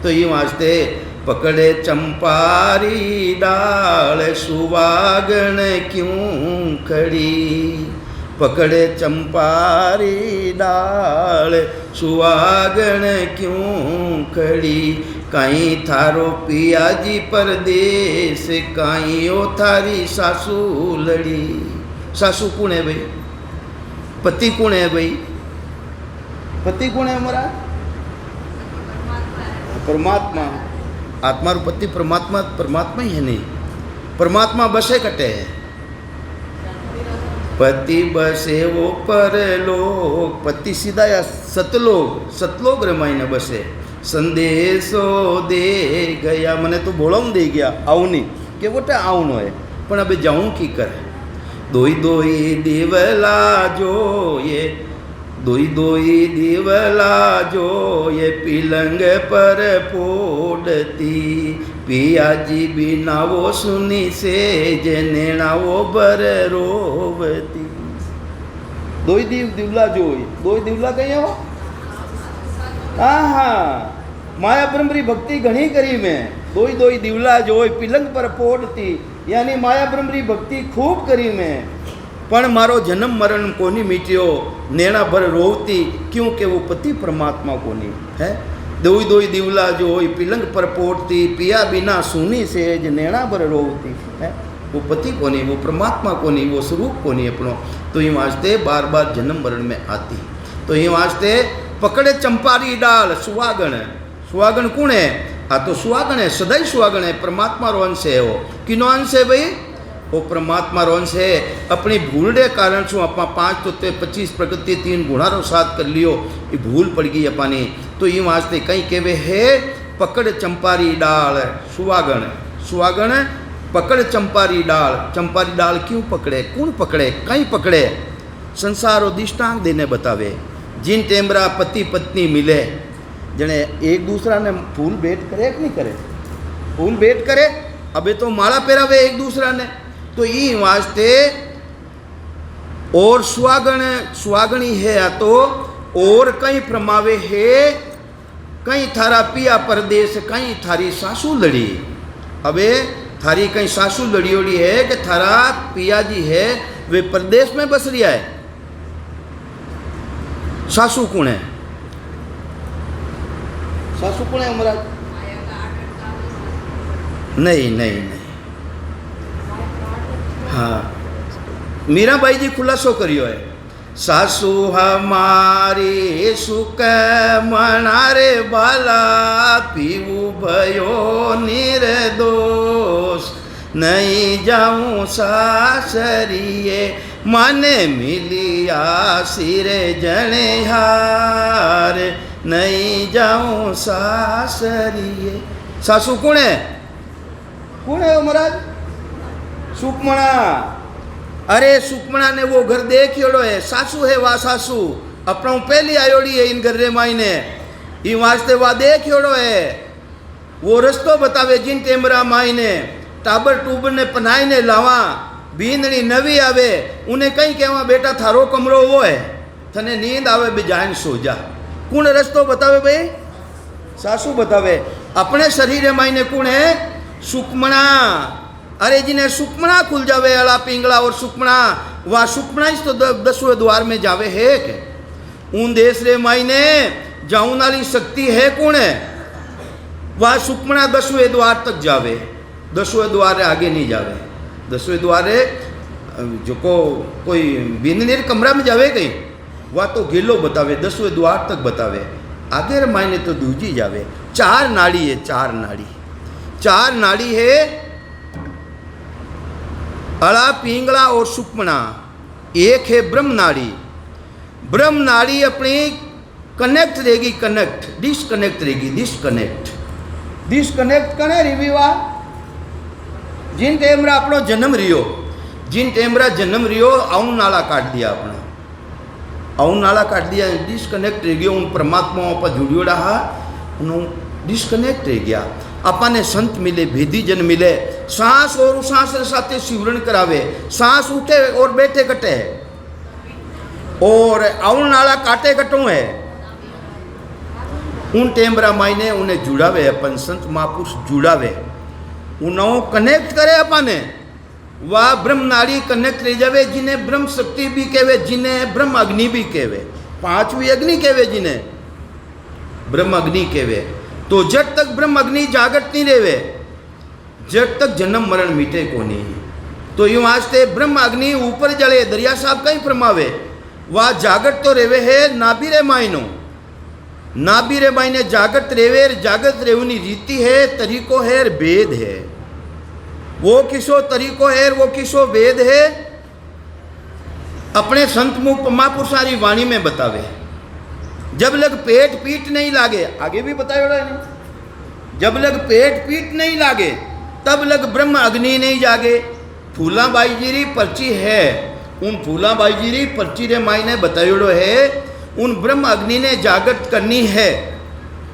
[SPEAKER 1] तो ये वास्ते पकड़े चंपारी डाल सुवागण क्यों खड़ी, पकड़े चंपारी डाल सुवागण क्यों खड़ी। कहीं थारो पिया जी परदेश, कहीं ओ थारी सासू लड़ी। सासू कौन है भाई? पति कौन है भाई? पति कौन है हमारा? परमात्मा। आत्मा रू पति परमात्मा, परमात्मा ही है नहीं, परमात्मा बसे कटे है। पति बसे वो परलोक, पति सीधा या सतलोक, सतलोक रमाई न बसे। संदेशो दे गया, मने तो बोला दे गया आवनी के वो आवनो है, पण अब जाऊं की कर। दोई दोई दिवला जो ये, दोई दोई दिवला जो ये पिलंग पर पोड़ती, पिया जी बिना वो सुनी से जनेना वो बर रोवती। दोई दिवला जो, दोई दिवला कहीं हो? हाँ, माया ब्रह्मरी भक्ति घनी करी मैं, दोई दोई दिवला जो पिलंग पर पोड़ती, यानी माया ब्रह्मरी भक्ति खूब करी मैं, पण मारो जन्म मरण कोनी मिट्यो, नेणा भर रोवती, क्योंकि वो पति परमात्मा कोनी है। दोई दोई दिवला जो पिलंग पर पोड़ती, पिया बिना सुनी सेज नेणा भर रोवती है। वो पति कोनी, वो परमात्मा कोनी, वो स्वरूप कोनी अपनो। तो ये वास्ते बार बार जन्म मरण में आती। तो ये वास्ते पकड़े चंपारी डाल सुहागण, सुहागण कौन है? हाँ तो सुहागण है, सदाई सुहागण है, परमात्मा रो अंश है। वो किनो अंश है भाई? वो परमात्मा रो अंश है। अपनी भूल के कारण शू अपना 5 तत्व 25 प्रकृति 3 गुणारो साथ कर लियो, ये भूल पड़ गई अपनी। तो ये वास्ते कहीं कहवे है पकड़ चंपारी डाल सुहागण, सुहागण पकड़ चंपारी डाल। चंपारी डाल क्यों पकड़े? कौन पकड़े? कहीं पकड़े? संसारो दृष्टांत देने बतावे। जिन टेमरा पति पत्नी मिले, जने एक दूसरा ने फूल भेंट करे कि नहीं करे? फूल भेंट करे, अबे तो माला पहरावे एक दूसरा ने। तो ये वास्ते और सुहागण सुहागणी है या तो और कहीं प्रमावे है, कहीं थारा पिया परदेश, कहीं थारी सासू लड़ी। अबे थारी कहीं सासू लड़ी ओड़ी है कि थारा पिया जी है वे परदेश में बस रिया है। सासू कौन है? सासू कौन है महाराज? नहीं नहीं नहीं, हाँ मीराबाई जी खुलासो करियो है। सासू हमारी सुख मनारे बाला, पीवू भयो निर्दोष, नहीं जाऊं सासरिए, माने मिलिया सिरे जने हार, नहीं जाऊं सासरिए। सासू कौन है? कौन है महाराज? सुकमणा। अरे सुकमणा ने वो घर देखियोड़ो है, सासू है वा सासू अपना पहली आयोड़ी है इन घर रे माई ने, ये वास्ते वा देखियोड़ो है। वो रस्तो बतावे जिन टेमरा माई ने टाबर टूबर ने पनाई ने लावा बींदनी नवी आवे उन्हें कहीं कहवा बेटा थारो कमरो वो है थने नींद आवे बेजान सो जा। कौन रस्तो बतावे भाई? सासू बतावे। अपने शरीर माई ने कौन है? सुकमणा। अरे जिन्हें सुकमणा खुल जावे अला पिंगला और सुकमणा वह सुकमणा इस तो 10वें द्वार में जावे है के उन देश रे माई ने जाऊन वाली शक्ति है कौन है? वह सुकमणा 10वें द्वार तक जावे, 10वें द्वार आगे नहीं जावे। 10वें द्वार जो को कोई बिंदनीर कमरा में जावे कहीं वह तो गेलो बतावे, 10वें द्वार तक बतावे। आगे रे माई ने तो दूजी जावे। 4 नाड़ी है, 4 नाड़ी, 4 नाड़ी है अड़ा पिंगला और सुकमणा। एक है ब्रह्म नाड़ी। ब्रह्म नाड़ी अपनी कनेक्ट रहेगी, कनेक्ट डिस्कनेक्ट रहेगी, डिस्कनेक्ट कने रही वा जिन टेमरा अपनो जन्म रियो, जिन टेमरा जन्म रियो आउन नाला काट दिया, अपना आउन नाला काट दिया, डिस्कनेक्ट रह गया। उन परमात्मा पर जुड़ियोड़ा हा उन्होंने डिस्कनेक्ट रह गया। अपने संत मिले, भेदी जन मिले, सांस और सांस साथे सिमरन करावे, सांस उठे और बैठे कटे और आउन नाला काटे कटो है। उन टेमरा माई ने उन्हें जुड़ावे, अपन संत महापुरुष जुड़ावे, उन्हों कनेक्ट करे अपने। वह ब्रह्म नाड़ी कनेक्ट रह जावे जिन्हें ब्रह्म शक्ति भी कहवे, जिन्हें ब्रह्म अग्नि भी कहवे, 5वीं अग्नि कहवे, जिन्हें ब्रह्म अग्नि कहवे। तो जब तक ब्रह्म अग्नि जागृत नहीं रेवे जब तक जन्म मरण मिटे को नहीं। तो यूं वास्ते ब्रह्म अग्नि ऊपर जले, दरिया साहब कहीं फरमावे वह जागृत तो रेवे है नाभि रे मायनो, नाभि रे मायने जागृत रेवे, जागृत रेवनी रीति है, तरीको है, वेद है। वो किसो तरीको है, वो किसो वेद है, अपने संत मुख महापुरुषारी वाणी में बतावे। जब लग पेट पीट नहीं लागे, आगे भी बताया नहीं, जब लग पेट पीट नहीं लागे तब लग ब्रह्म अग्नि नहीं जागे। फूला बाईजीरी पर्ची है, उन फूला बाईजीरी पर्ची रे माई ने बतायोड़ो है, उन ब्रह्म अग्नि ने जागृत करनी है।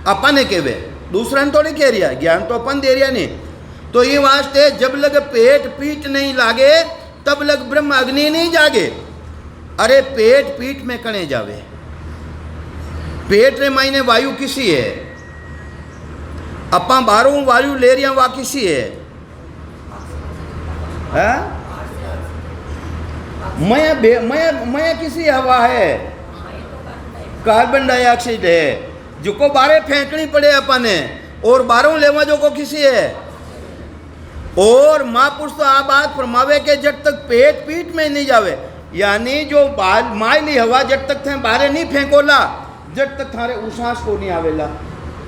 [SPEAKER 1] अपन ने कहवे, दूसरा ने तो नहीं कह रिया, ज्ञान तो अपन दे रिया नहीं। तो ये वास्ते जब लग पेट पीट नहीं लागे तब लग ब्रह्म अग्नि नहीं जागे। अरे पेट पीट में कने जावे, पेट रे मायने वायु किसी है, अपा बारों वायु ले रिया वा किसी है, मैं किसी हवा है, कार्बन डाइऑक्साइड है, जो को बारे फेंकनी पड़े अपने, और बारों लेवा जो को किसी है। और महापुरुष तो आ बात फरमावे के जब तक पेट पीट में नहीं जावे, यानी जो मायली हवा जब तक थे बारे नहीं फेंकोला जब तक थारे उसास को नहीं आवेला।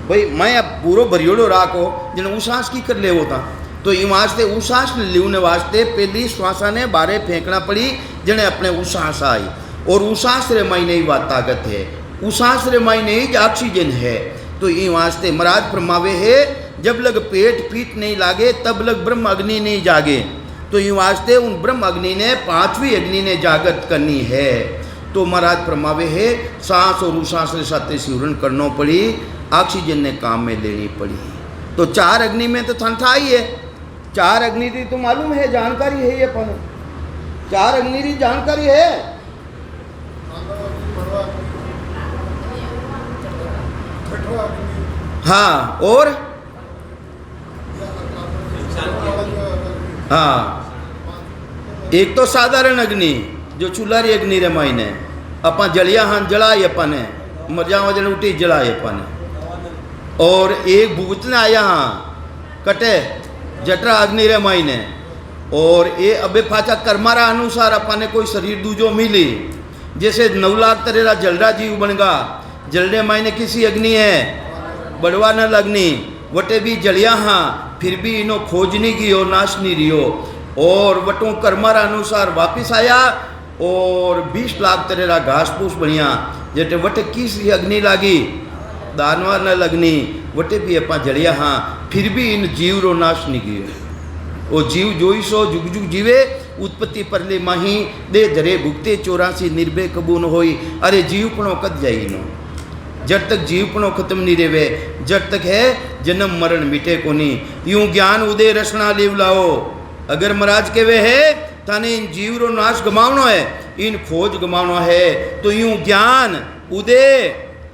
[SPEAKER 1] भाई मैं अब पूरो भरियोड़ो राखो जिन उसास की कर ले होता, तो ये वास्ते उसास लेने वास्ते पहली श्वासा ने बारे फेंकना पड़ी जिन्हें अपने उसास आई। और उसास रे माई नहीं बात ताकत है, उसास रे माई नहीं ऑक्सीजन है। तो ये वास्ते महाराज फरमावे है जब लग पेट पीट नहीं लागे तब लग ब्रह्म अग्नि नहीं जागे। तो ये वास्ते उन ब्रह्म अग्नि ने 5वीं अग्नि ने जागृत करनी है। तो महाराज फरमावे है सांस और उसास के साथ सिमरन करना पड़ी, ऑक्सीजन ने काम में लेनी पड़ी। तो 4 अग्नि में तो था ही है, 4 अग्नि की तो मालूम है, जानकारी है ये अपन, 4 अग्नि की जानकारी है। हाँ, और हाँ, एक तो साधारण अग्नि जो चूल्हारी अग्नि रे मायने अपन जलिया हाँ जलाए अपन ने, मरजा वजन उठी जलाए अपन ने। और एक भुगतना आया हाँ कटे जटरा अग्नि रे मायने। और ये अबे फाचा कर्मारा अनुसार अपन ने कोई शरीर दूजो मिली, जैसे 9 लाख तरेरा जलरा जीव बनगा, जलने मायने किसी अग्नि है, बड़वा न लगनी वटे भी जलिया हाँ, फिर भी इनो खोज नहीं की और नाश नहीं रियो। और वटों कर्मारा अनुसार वापिस आया और 20 लाख तरेरा घास फूस बढ़िया, जेटे वटे किसी अग्नि लागी, दानवा न लगनी, वटे भी अपा जलिया हाँ, फिर भी इन जीव रो नाश नहीं कियो। वो जीव जोई सो जुग जुग जीवे, उत्पत्ति परले माही दे धरे भुगते 84 निर्भय कबून होई। अरे जीव पणो कद जाई नो, जब तक जीवपणो खत्म नहीं रेवे, जब तक है जन्म मरण मिटे को नहीं। यूं ज्ञान उदय रसना लीव लाओ। अगर महाराज केवे है थाने इन जीव रो नाश गमावनो है, इन खोज गमावनो है, तो यूं ज्ञान उदय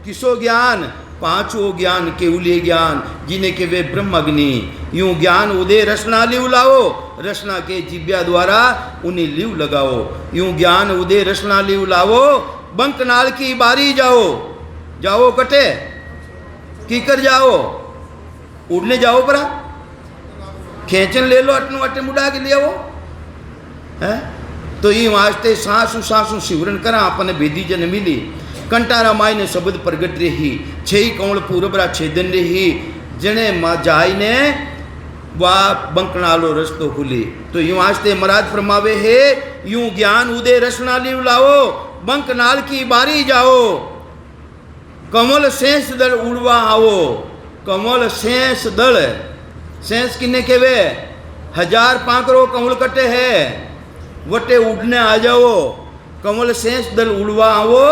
[SPEAKER 1] किसो ज्ञान, पांचों ज्ञान केवलीय ज्ञान जिन्हें के वे ब्रह्म अग्नि। यूं ज्ञान उदय रसना लिव लाओ, रसना के जिब्या द्वारा उन्हें लिव लगाओ। यूं ज्ञान उदय रसना लिव लाओ, बंक नाल की बारी जाओ। जाओ कटे की कर जाओ, उड़ने जाओ परा, खेचन ले लो अटनू अटे मुड़ा के ले आओ है। तो ये वास्ते सांसू सांसू शिवरण करा अपने बेदी जन मिली। कंटारा माई ने शब्द प्रगट रही, छे कौल पूरबरा छेदन रही, जने माँ जाई ने वा बंकनालो रस्तो खुली। तो यूं वास्ते महाराज फरमावे है, यूं ज्ञान उदय रसना लिव लाओ, बंक नाल की बारी जाओ। कमल शेष दल उड़वा आओ। कमल शेष दल, शेष किन्ने केवे, 1000 पांकरो कमल कटे है, वटे उड़ने आ जाओ। कमल शेष दल उड़वा आओ,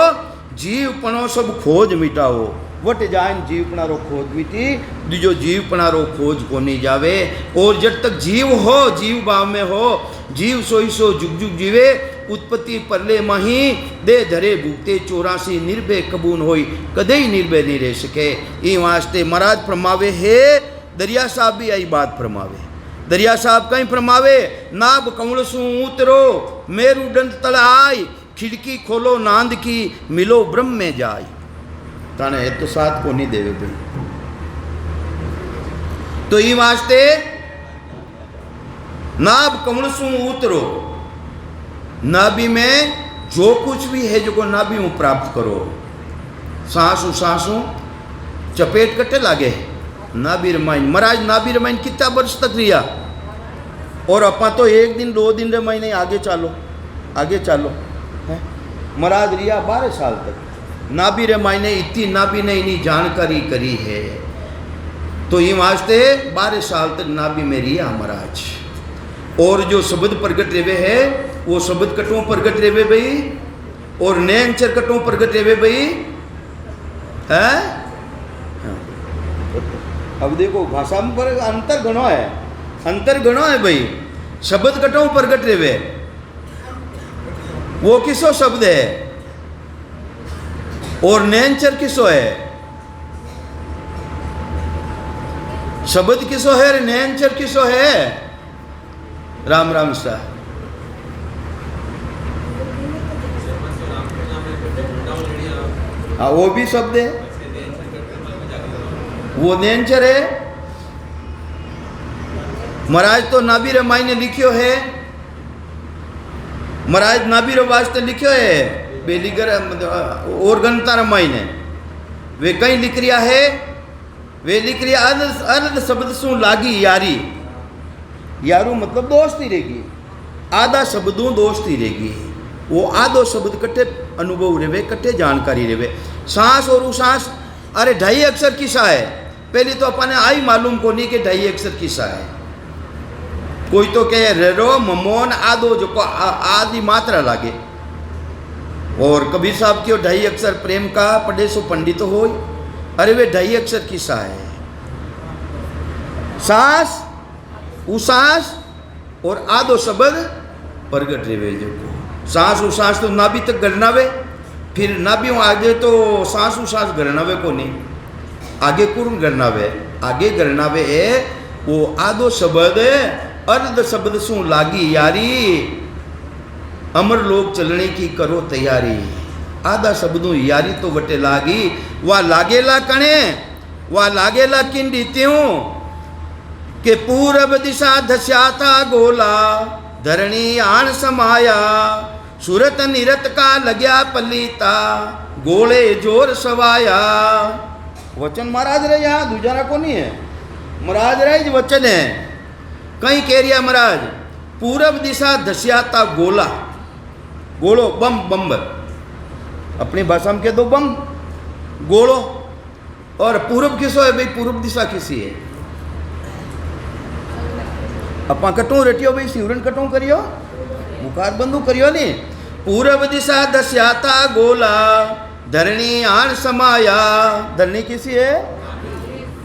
[SPEAKER 1] जीवपणो सब खोज मिटाओ। वट जाइन जीवपणारो खोज मिटी, दूजो जीवपणारो खोज को नहीं जावे। और जब तक जीव हो, जीव भाव में हो, जीव सोई सो जुग जुग जीवे। उत्पत्ति परले माही दे धरे भूखते 84 निर्भय कबून होई, कदे ही निर्भय नहीं रह सके। ई वास्ते महाराज फरमावे है, दरिया साहब भी आई बात फरमावे। दरिया साहब कहीं फरमावे, नाब कमल सू उतरो, मेरू दंड तल आई, खिड़की खोलो नांद की, मिलो ब्रह्म में जाय। ताने है तो साथ को नहीं देवे भाई। तो ई वास्ते नाब कमल सू उतरो, नाभि में जो कुछ भी है जो को नाभि में प्राप्त करो। सांसू सांसू चपेट कटे लागे नाभि रमाइन। महाराज नाभि रमाइन कितना वर्ष तक रिया, और अपा तो 1 दिन 2 दिन रमाइन नहीं, आगे चालो आगे चालो है। महाराज रिया 12 साल तक नाभि रमाइन ने, इतनी नाभि ने इन्हीं जानकारी करी है। तो ये वास्ते 12 साल तक नाभि में रिया महाराज। और जो शब्द प्रगट रेवे है, वो शब्द कटों प्रगट रेवे भाई, और नैनचर कटों प्रगट रेवे भाई है। अब देखो भाषा में पर अंतर घणो है, अंतर घणो है भाई। शब्द कटों प्रगट रेवे, वो किसो शब्द है, और नैनचर किसो है। शब्द किसो है, नैनचर किसो है। राम राम सा हाँ, वो भी शब्द है, वो नैनचर है। महाराज तो नाभि रमाई ने लिखियो है, महाराज नाभि रो वास्ते लिखियो है बेलीगर और गणता रमाई ने। वे कहीं लिख रिया है, वे लिख रिया अर्ध शब्द सु लागी यारी। यारू मतलब दोस्ती रहेगी, आधा शब्दों दोस्ती रहेगी। वो आधो शब्द कट्ठे अनुभव रेवे, कट्ठे जानकारी रेवे। सांस और उसांस, अरे 2.5 अक्षर किसा है। पहले तो अपने आई मालूम को नहीं कि 2.5 अक्षर किसा है। कोई तो कहे रेरो ममोन आधो जो को आदि मात्रा लागे। और कबीर साहब क्यों 2.5 अक्षर प्रेम का पढ़े सो पंडित हो। अरे वे 2.5 अक्षर किसा है। सांस उसांस और आधो शब्द प्रगट रेवे। जो सांस उसांस तो नाभि तक गणनावे, फिर नाभि आगे तो सांस उसांस गणनावे को नहीं, आगे कुर्म गणनावे, आगे गणनावे है वो आधो शब्द अर्ध शब्द सु लागी यारी, अमर लोग चलने की करो तैयारी। आधा शब्दों यारी तो वटे लागी, वा लागेला कणे वा लागेला किंडी त्यों के पूरब दिशा धस्याता गोला, धरणी आण समाया, सूरत निरत का लग्या पलीता, गोले जोर सवाया। वचन महाराज रे, यहाँ दूसरा को नहीं है, महाराज रे वचन है। कहीं कह रिया महाराज, पूरब दिशा धस्याता गोला, गोलो बम बम, अपनी भाषा में कह दो बम गोलो। और पूरब किसो है भाई, पूरब दिशा किसी है। अपा कटू रटियो भाई, सिवरण कटू करियो, बुखार बंदू करियो नहीं। पूरब दिशा दस्याता गोला, धरणी आन समाया। धरणी किसी है?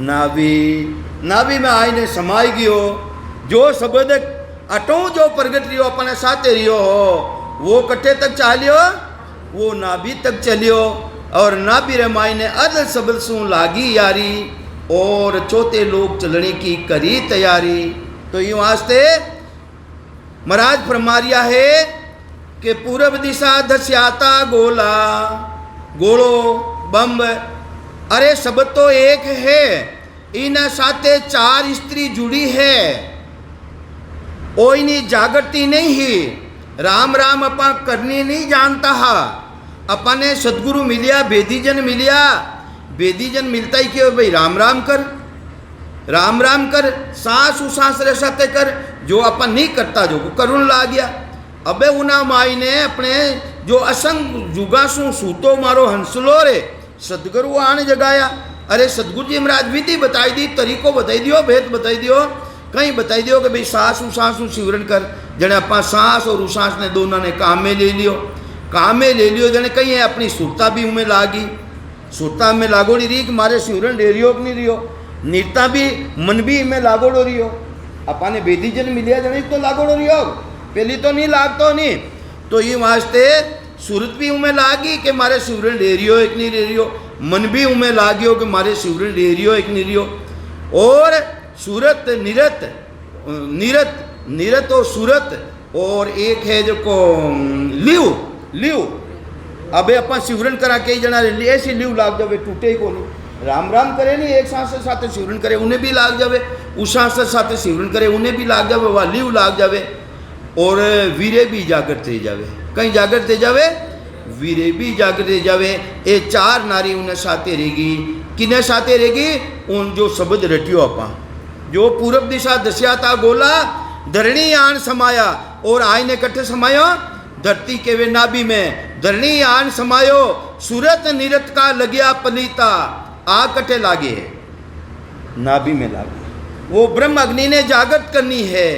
[SPEAKER 1] नाभि। नाभि में आईने समाई गयो। जो शब्द अटो जो प्रगट रियो अपने साथे रियो हो वो कट्टे तक चालियो, वो नाभि तक चलियो और नाभि रे मायने अद शब्द सु लागी यारी और चौथे लोग चलने की करी तैयारी। तो ये वास्ते महाराज फरमारिया है कि पूर्व दिशा दस्याता गोला, गोलो बम्ब। अरे शब्द तो एक है, इन साथे चार स्त्री जुड़ी है। ओइनी जागृति नहीं ही राम राम अपा करनी नहीं जानता हा। अपने सदगुरु मिलिया, बेदीजन मिलिया, बेदीजन मिलता ही क्यों भाई राम राम कर, राम राम कर, सांस उसास रे साथे कर। जो अपन नहीं करता जो करुण ला गया। अबे उना माई ने अपने जो असंग जुगासु सूतो मारो हंसलो रे सदगुरु आने जगाया। अरे सदगुरु जी महाराज विधि बताई दी, तरीको बताई दियो, भेद बताई दियो, कहीं बताई दियो कि भाई सांस उसास सिवरण कर। जने अपा सांस और उसास ने दोनों ने काम में ले लियो, काम में ले लियो। जने कहीं अपनी सुरता भी उमें लागी, सुरता में लागोड़ी रही कि मारे सिवरण ले रियो कि नहीं रियो, नीरता भी मन भी में लागोड़ो रियो। अपने बेदीजन मिलिया जने तो लागोड़ो रियो, पहली तो नहीं लागतो नहीं। तो ये वास्ते सूरत भी उमें लागी कि मारे सिवरण ले रियो एक नहीं ले रियो, मन भी उमें लागियो कि मारे सिवरण ले रियो एक नहीं रियो। और सूरत निरत, निरत निरत और सूरत और एक है जो को लिव लिव। अबे अपन सिवरण करा कई जना ऐसी लिव लाग जावे, टूटे ही को नहीं। राम राम करे नहीं, एक सांस से साथे सिवरण करे उन्हें भी लाग जावे, उस सांस से साथे सिवरण करे उन्हें भी लाग जावे, वह लिव लाग जावे। और वीरे भी जागृत रह जावे, कहीं जागृत रह जावे, वीरे भी जागृत रह जावे। ये चार नारी उन्हें साथे रहेगी। किन्हें साथे रहेगी? उन जो शब्द रटियो अपा, जो पूर्व दिशा दस्या था गोला, धरणी आन समाया। और आय ने कट्ठे समायो धरती के वे नाभि में, धरणी आन समायो सूरत निरत का लगिया पलीता। आ कट्ठे लागे नाभि में लागे। वो ब्रह्म अग्नि ने जागृत करनी है,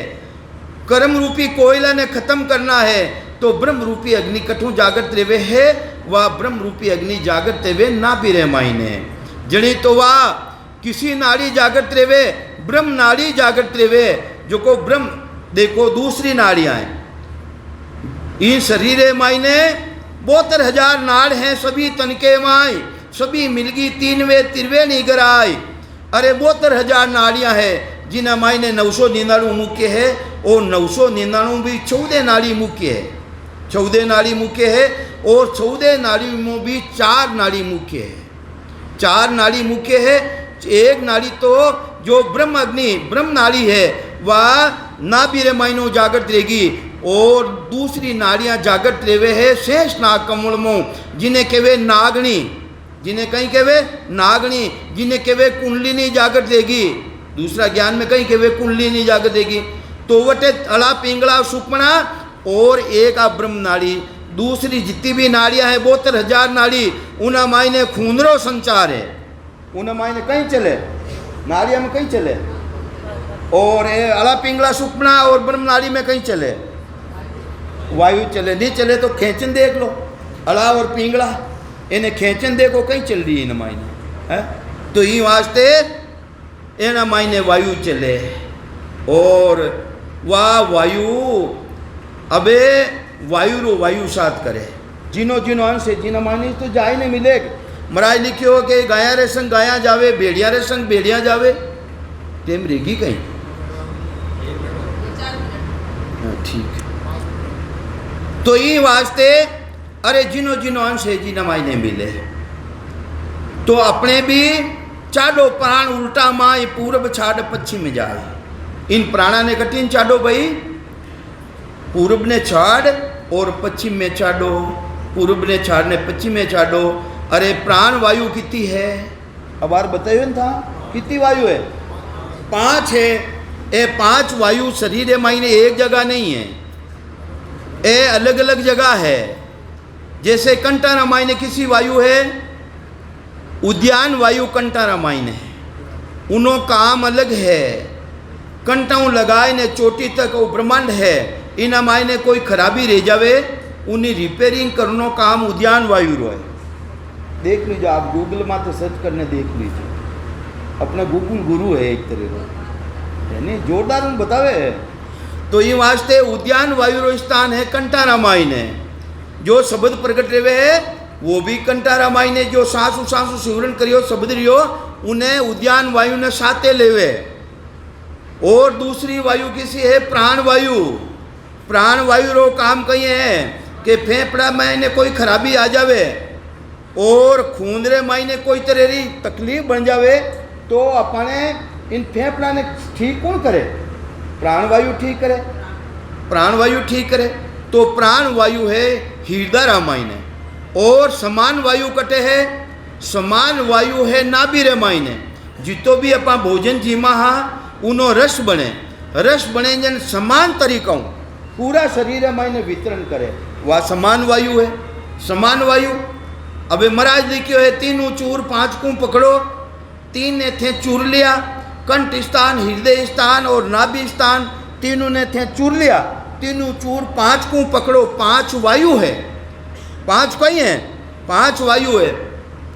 [SPEAKER 1] कर्म रूपी कोयला ने खत्म करना है। तो ब्रह्म रूपी अग्नि कठू जागृत रेवे है, वह ब्रह्म रूपी अग्नि जागृत रेवे नाभि रे मायने। जड़ी तो वह किसी नाड़ी जागृत रेवे, ब्रह्म नाड़ी जागृत रेवे। जो को ब्रह्म देखो दूसरी नाड़ियां हैं इन शरीर मायने 72,000 नाड़ हैं, सभी तनके माई सभी मिलगी 3 वे 3 निगराई। अरे 72,000 नाड़ियां हैं जिन्हें मायने 999 मुख्य है और 999 भी 14 नाड़ी मुख्य है, 14 नाड़ी मुख्य है। और 14 नाड़ी में भी 4 नाड़ी मुख्य है, 4 नाड़ी मुख्य है। एक नाड़ी तो जो ब्रह्म अग्नि ब्रह्म नाड़ी है वह नाभि रे मायनो जागृत रहेगी। और दूसरी नाड़ियां जागृत रेवे है शेष नाग कमल मुँह, जिन्हें कहवे नागणी, जिन्हें कहीं कहवे नागणी, जिन्हें कहवे कुंडलिनी जागृत रहेगी। दूसरा ज्ञान में कहीं कहवे कुंडलिनी जागृत रहेगी। तो वटे अला पिंगला सुपना और एक आ ब्रह्म नाड़ी। दूसरी जितनी भी नाड़ियां हैं 72,000 नाड़ी, उन्हें मायने खूनरो संचार है, उन्हें मायने कहीं चले नाड़ियां में कहीं चले। और अला पिंगला सुपना और ब्रह्म नाड़ी में कहीं चले, वायु चले, नहीं चले तो खेचन देख लो, अला और पिंगला इन्हें खेचन देखो कहीं चल रही है इन मायने है। तो ये वास्ते इन मायने वायु चले। और वह वायु अबे वायु रो वायु साथ करे, जिनो जिनो अंश जिन मानी तो जाए नहीं मिले। महाराज लिखियो कि गाया रे संग गाया जावे, भेड़िया रे संग भेड़िया जावे, तेम रेगी कहीं। ठीक। तो ये वास्ते अरे जिनो जिनो अंश है जिन मायने मिले। तो अपने भी चाडो प्राण उल्टा माए पूर्व छाड़ पश्चिम में जाए। इन प्राणा ने कठिन चाडो भाई, पूर्व ने छाड़ और पश्चिम में चाडो, पूर्व ने छाड़ ने पश्चिम में चाडो। अरे प्राण वायु कितनी है? अब बार बताइए ना था कितनी वायु है? 5 है। ये 5 वायु शरीर मायने एक जगह नहीं है, ये अलग अलग जगह है। जैसे कंटारा मायने किसी वायु है, उद्यान वायु कंटारा मायने है, उनो काम अलग है। कंटाऊ लगाए ने चोटी तक वो ब्रह्मांड है, इन मायने कोई खराबी रह जावे उन्हें रिपेयरिंग करनो काम उद्यान वायु रो है। देख लीजिए, आप गूगल में तो सर्च करने देख लीजिए, अपना गूगल गुरु है एक तरह का, यानी जोरदार उन बतावे है। तो ये वास्ते उद्यान वायु रो स्थान है कंटारा माई ने, जो शब्द प्रकट रहे है वो भी कंटारा माई ने, जो सांसु सांसु सिवरण करियो शब्द रियो उन्हें उद्यान वायु ने साथे लेवे। और दूसरी वायु किसी है प्राण वायु। प्राण वायु रो काम कही है कि फेफड़ा में इन्हें कोई खराबी आ जावे और खूंदरे मायने कोई तरह की तकलीफ बन जावे तो अपने इन फेफड़ा ने ठीक कौन करे? प्राण वायु ठीक करे, प्राण वायु ठीक करे। तो प्राण वायु है हृदय रामायने। और समान वायु कटे है, समान वायु है नाभि मायने। जितो भी अपना भोजन जीमा हा उनो रस बने, रस बने जन समान तरीकों पूरा शरीर मायने वितरण करे, वह समान वायु है। समान वायु अबे महाराज लिखियो है 3 चूर 5 को पकड़ो, 3 ने थे चूर लिया, कंठ स्थान हृदय स्थान और नाभि स्थान तीनों ने थे चूर लिया। 3 चूर 5 को पकड़ो, 5 वायु है, 5 कहीं है, 5 वायु है।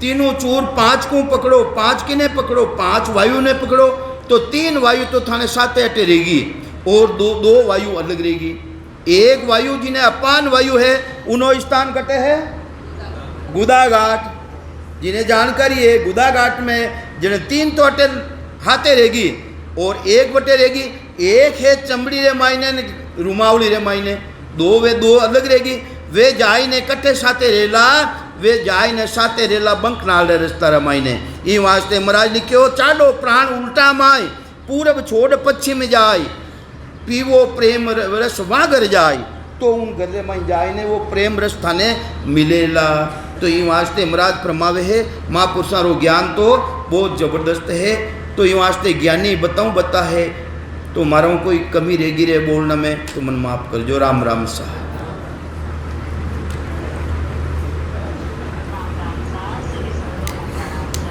[SPEAKER 1] 3 चूर 5 को पकड़ो, 5 किने पकड़ो, 5 वायु ने पकड़ो, तो 3 वायु तो थाने साथे अटे रहेगी और दो वायु अलग रहेगी। एक वायु जिन्हें अपान वायु है उन्हों स्थान कटे है गुदाघाट, जिन्हें जानकारी है गुदाघाट में जिन्हें 3 तो अटे हाथे रहेगी और एक बटे रहेगी। एक है चमड़ी रे मायने रुमावली रे मायने, दो अलग रहेगी। वे जाई ने कट्ठे साथे रेला, वे जाई ने साथे रेला बंक नाल रे रस्ता रे मायने। ई वास्ते महाराज लिखियो चालो प्राण उल्टा माय, पूरब छोड़ पश्चिम जाय, पीवो प्रेम रस वागर जाय, तो उन घर में जाए ने वो प्रेम रस थाने मिलेला। तो ये वास्ते महाराज फरमावे है महापुरुषों रो ज्ञान तो बहुत जबरदस्त है। तो ये वास्ते ज्ञानी बताऊं बता है, तो मारो कोई कमी रहेगी रे बोलना में तो मन माफ कर जो। राम राम सा।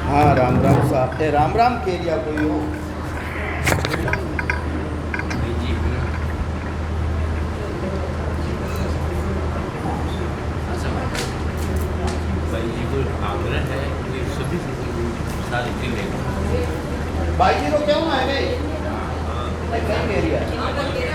[SPEAKER 1] हाँ राम राम सा, राम राम कह दिया कोई हो। भाई जी को क्यों है भाई?